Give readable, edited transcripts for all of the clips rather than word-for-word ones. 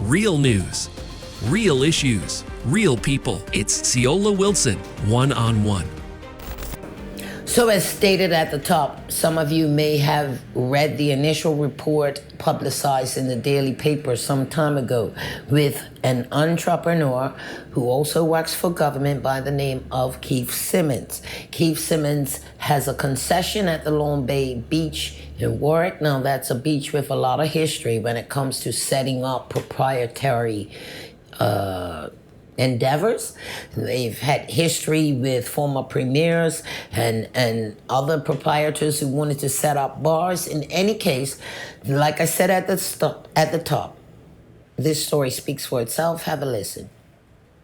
Real news, real issues, real people. It's Ceola Wilson, one-on-one. So as stated at the top, some of you may have read the initial report publicized in the daily paper some time ago with an entrepreneur who also works for government by the name of Keith Simmons. Keith Simmons has a concession at the Long Bay Beach in Warwick. Now that's a beach with a lot of history when it comes to setting up proprietary endeavors. They've had history with former premiers and other proprietors who wanted to set up bars. In any case, like I said at the top, this story speaks for itself. Have a listen.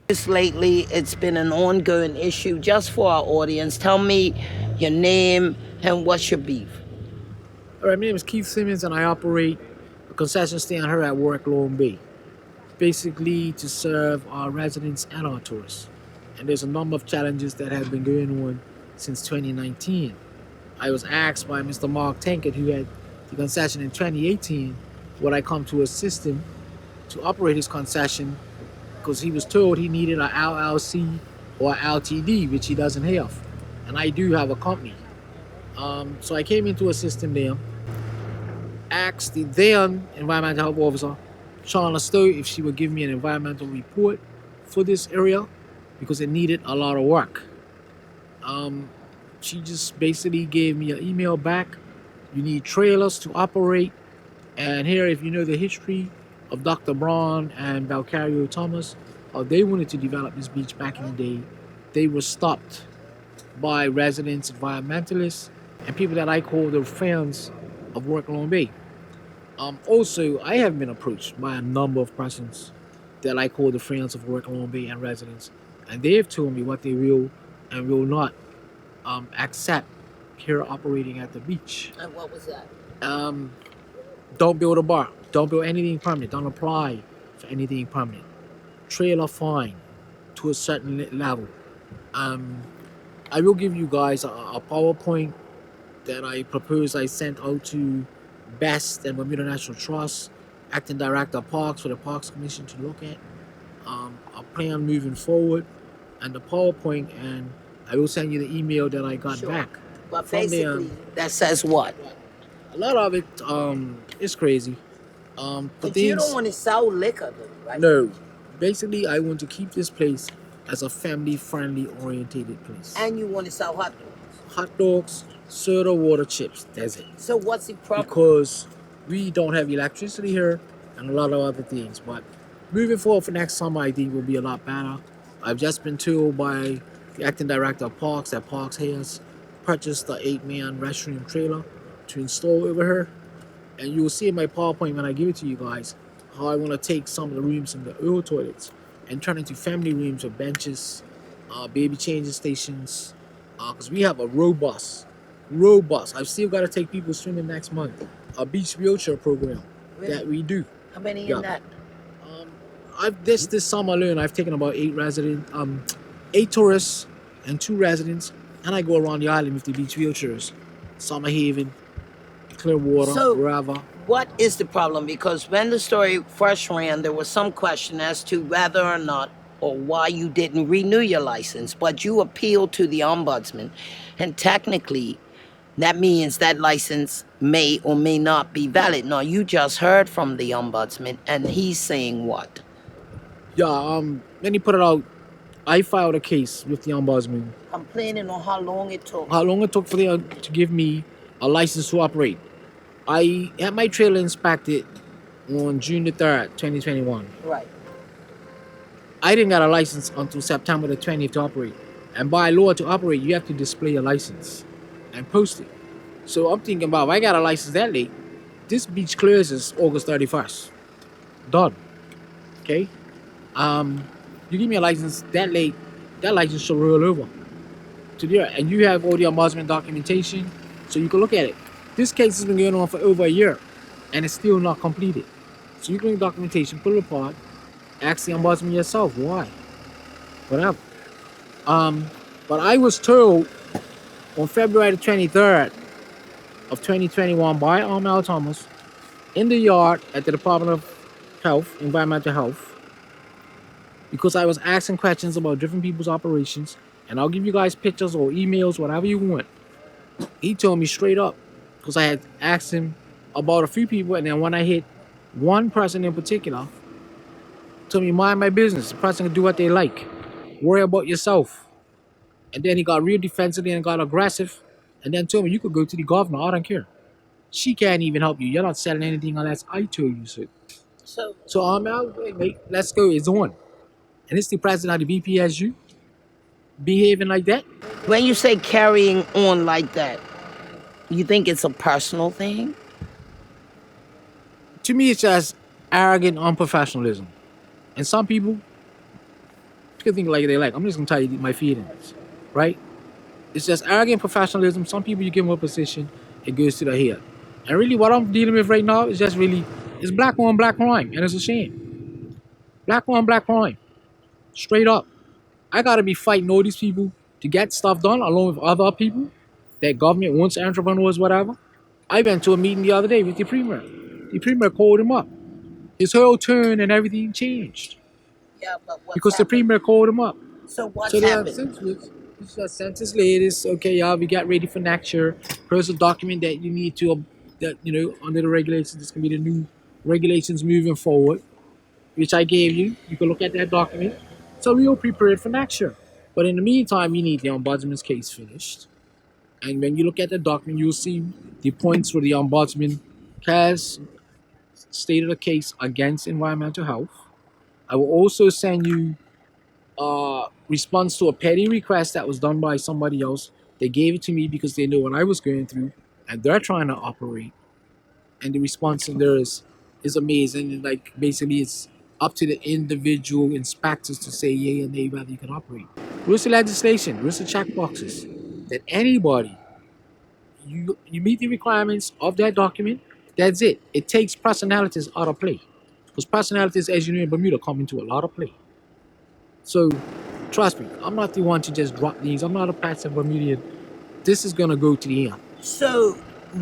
Just lately, it's been an ongoing issue. Just for our audience, tell me your name and what's your beef. All right, my name is Keith Simmons, and I operate a concession stand here at Warwick, Long Bay, basically to serve our residents and our tourists. And there's a number of challenges that have been going on since 2019. I was asked by Mr. Mark Tankett, who had the concession in 2018, would I come to assist him to operate his concession, because he was told he needed an LLC or LTD, which he doesn't have. And I do have a company. So I came in to assist him there, asked the then environmental health officer, Ceola Stowe, if she would give me an environmental report for this area because it needed a lot of work. She just basically gave me an email back. You need trailers to operate. And here, if you know the history of Dr. Braun and Belcario Thomas, how they wanted to develop this beach back in the day, they were stopped by residents, environmentalists, and people that I call the fans of Warwick Long Bay. Also, I have been approached by a number of persons that I call the friends of Warwick Long Bay and residents, and they have told me what they will and will not accept here operating at the beach. And what was that? Don't build a bar. Don't build anything permanent. Don't apply for anything permanent. Trailer fine to a certain level. I will give you guys a PowerPoint that I propose I sent out to Best and Bermuda National Trust, acting director of parks for the Parks Commission to look at. A plan moving forward and the PowerPoint, and I will send you the email that I got back. But basically, that says what? A lot of it is crazy. But you don't want to sell liquor, though, right? No. Basically, I want to keep this place as a family-friendly orientated place. And you want to sell hot dogs? Hot dogs, soda, water, chips. That's it. So what's the problem? Because we don't have electricity here and a lot of other things. But moving forward for next summer, I think will be a lot better. I've just been told by the acting director of Parks that Parks has purchased the 8-man restroom trailer to install over here. And you will see in my PowerPoint when I give it to you guys how I want to take some of the rooms in the old toilets and turn into family rooms with benches, baby changing stations. Because we have a robust. I've still got to take people swimming next month. A beach wheelchair program that we do. How many in that? This summer alone, I've taken about 8 tourists and 2 residents, and I go around the island with the beach wheelchairs. Summer Haven, Clearwater, wherever. What is the problem? Because when the story first ran, there was some question as to whether or not or why you didn't renew your license, but you appealed to the ombudsman, and technically that means that license may or may not be valid. Now, you just heard from the ombudsman, and he's saying what? Yeah, let me put it out. I filed a case with the ombudsman. Complaining on how long it took. How long it took for them to give me a license to operate. I had my trailer inspected on June the 3rd, 2021. Right. I didn't get a license until September the 20th to operate. And by law, to operate, you have to display a license and post it. So I'm thinking about, if I got a license that late, this beach closes August 31st. Done. Okay? You give me a license that late, that license should roll over to there. And you have all the ombudsman documentation, so you can look at it. This case has been going on for over a year, and it's still not completed. So you can bring documentation, pull it apart, ask the ombudsman yourself, why? Whatever. But I was told on February the 23rd of 2021 by Thomas in the yard at the Department of health, environmental health, because I was asking questions about different people's operations, and I'll give you guys pictures or emails, whatever you want. He told me straight up, because I had asked him about a few people, and then when I hit one person in particular, told me mind my business. The person can do what they like. Worry about yourself. And then he got real defensive and got aggressive, and then told me you could go to the governor. I don't care. She can't even help you. You're not selling anything unless I told you so. So I'm out. Wait, mate. Let's go. It's on. And it's the president of the BPSU behaving like that. When you say carrying on like that, you think it's a personal thing? To me, it's just arrogant unprofessionalism. And some people can think like they like. I'm just gonna tell you my feelings, right? It's just arrogant professionalism. Some people you give them a position, it goes to their head. And really, what I'm dealing with right now is just really, it's black on black crime, and it's a shame. Black on black crime, straight up. I gotta be fighting all these people to get stuff done, along with other people that government wants, entrepreneurs, whatever. I went to a meeting the other day with the premier. The premier called him up. His whole turn and everything changed. Yeah, but what's Because the premier called him up. So what's So they have happened? sent his latest, okay, y'all, we got ready for next year. Here's a document that you need to, that, you know, under the regulations, it's going to be the new regulations moving forward, which I gave you. You can look at that document. So we all prepared for next year. But in the meantime, we need the ombudsman's case finished. And when you look at the document, you'll see the points where the ombudsman has stated a case against environmental health. I will also send you response to a petty request that was done by somebody else. They gave it to me because they know what I was going through, and they're trying to operate. And the response in there is amazing. And like basically, it's up to the individual inspectors to say yay and nay whether you can operate. Rules the legislation, rules the check boxes that anybody you meet the requirements of that document. That's it. It takes personalities out of play, because personalities, as you know, in Bermuda, come into a lot of play. So, trust me, I'm not the one to just drop these. I'm not a passive Bermudian. This is gonna go to the end. So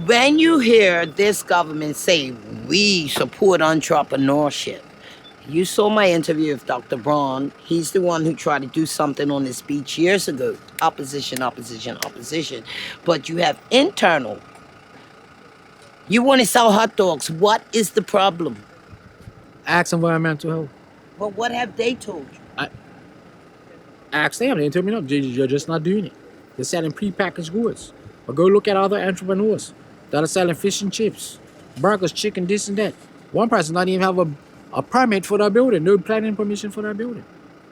when you hear this government say we support entrepreneurship, you saw my interview with Dr. Braun. He's the one who tried to do something on this beach years ago. Opposition, opposition, opposition. But you have internal. You want to sell hot dogs. What is the problem? Ask environmental health. Well, what have they told you? Ask them. They tell me no, you're just not doing it. They're selling prepackaged goods. But go look at other entrepreneurs that are selling fish and chips, burgers, chicken, this and that. One person not even have a permit for their building, no planning permission for their building.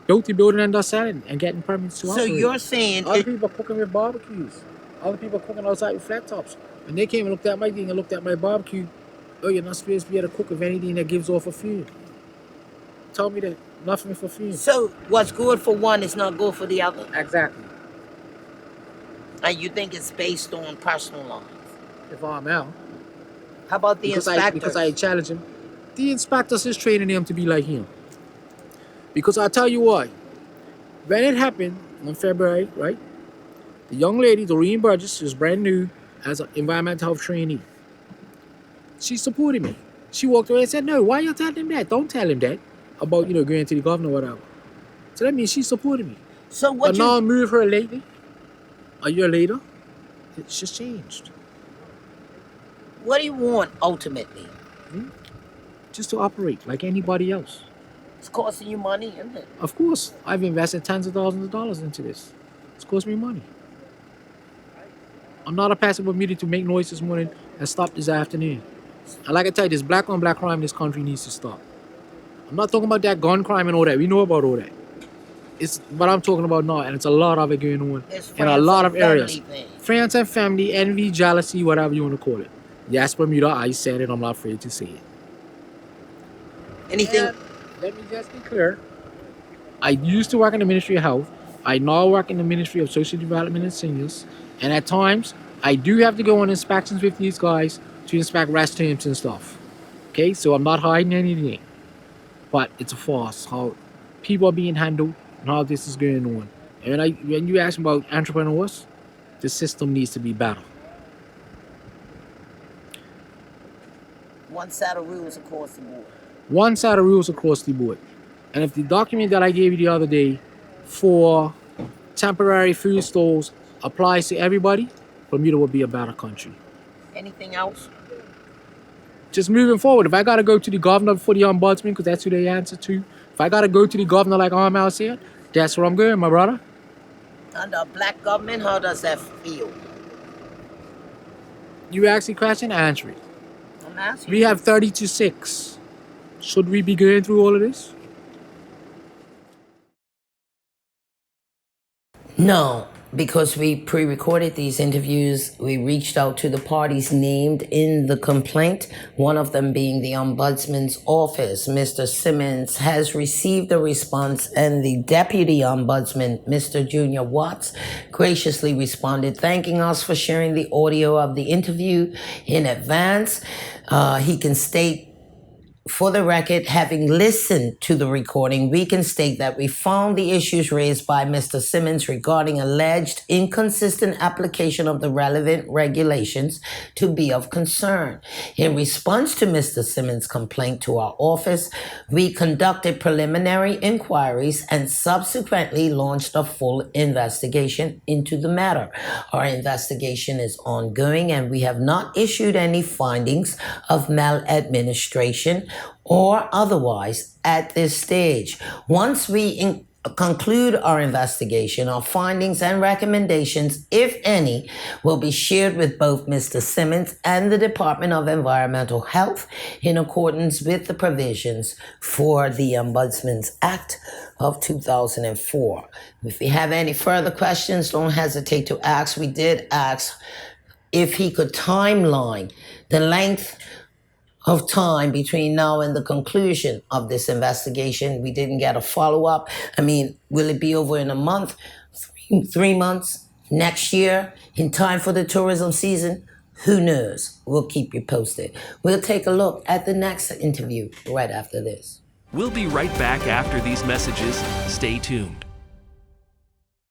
Built the building and they're selling and getting permits to operate. So you're saying other people are cooking with barbecues. Other people are cooking outside with flat tops. And they came and looked at my thing and looked at my barbecue. Oh, you're not supposed to be able to cook with anything that gives off a fume. Tell me that. Nothing for fume. So what's good for one is not good for the other? Exactly. And you think it's based on personal lines? If I'm out. How about the inspectors? Because I challenge him. The inspectors is training him to be like him. Because I'll tell you why. When it happened in February, right? The young lady, Doreen Burgess, was brand new as an environmental health trainee. She supported me. She walked away and said, no, why you telling him that? Don't tell him that about, going to the governor or whatever. So that means she supported me. So what but now I move her lately, a year later, it's just changed. What do you want ultimately? Just to operate like anybody else. It's costing you money, isn't it? Of course, I've invested tens of thousands of dollars into this. It's cost me money. I'm not a passive Bermudian to make noise this morning and stop this afternoon. And like I tell you, this black on black crime in this country needs to stop. I'm not talking about that gun crime and all that. We know about all that. It's what I'm talking about now, and it's a lot of it going on in a lot of areas. Friends and family, envy, jealousy, whatever you want to call it. Yes, Bermuda, I said it. I'm not afraid to say it. Anything? And let me just be clear. I used to work in the Ministry of Health. I now work in the Ministry of Social Development and Seniors. And at times, I do have to go on inspections with these guys to inspect restrooms and stuff. Okay, so I'm not hiding anything. But it's a farce how people are being handled and how this is going on. And when you ask about entrepreneurs, the system needs to be better. One set of rules across the board. one set of rules across the board. And if the document that I gave you the other day for temporary food stalls applies to everybody, Bermuda will be a better country. Anything else? Just moving forward, if I got to go to the governor for the ombudsman, because that's who they answer to, if I got to go to the governor like Ahmed said, that's where I'm going, my brother. Under a black government, how does that feel? You ask the question, answer it. I'm asking. We have 30-6. Should we be going through all of this? No, because we pre-recorded these interviews. We reached out to the parties named in the complaint, one of them being the Ombudsman's office. Mr. Simmons has received a response, and the Deputy Ombudsman, Mr. Junior Watts, graciously responded, thanking us for sharing the audio of the interview in advance. He can state, for the record, having listened to the recording, we can state that we found the issues raised by Mr. Simmons regarding alleged inconsistent application of the relevant regulations to be of concern. In response to Mr. Simmons' complaint to our office, we conducted preliminary inquiries and subsequently launched a full investigation into the matter. Our investigation is ongoing, and we have not issued any findings of maladministration or otherwise at this stage. Once we conclude our investigation, our findings and recommendations, if any, will be shared with both Mr. Simmons and the Department of Environmental Health in accordance with the provisions for the Ombudsman's Act of 2004. If you have any further questions, don't hesitate to ask. We did ask if he could timeline the length of time between now and the conclusion of this investigation. We didn't get a follow-up. I mean, will it be over in a month, 3 months, next year, in time for the tourism season? Who knows? We'll keep you posted. We'll take a look at the next interview right after this. We'll be right back after these messages. Stay tuned.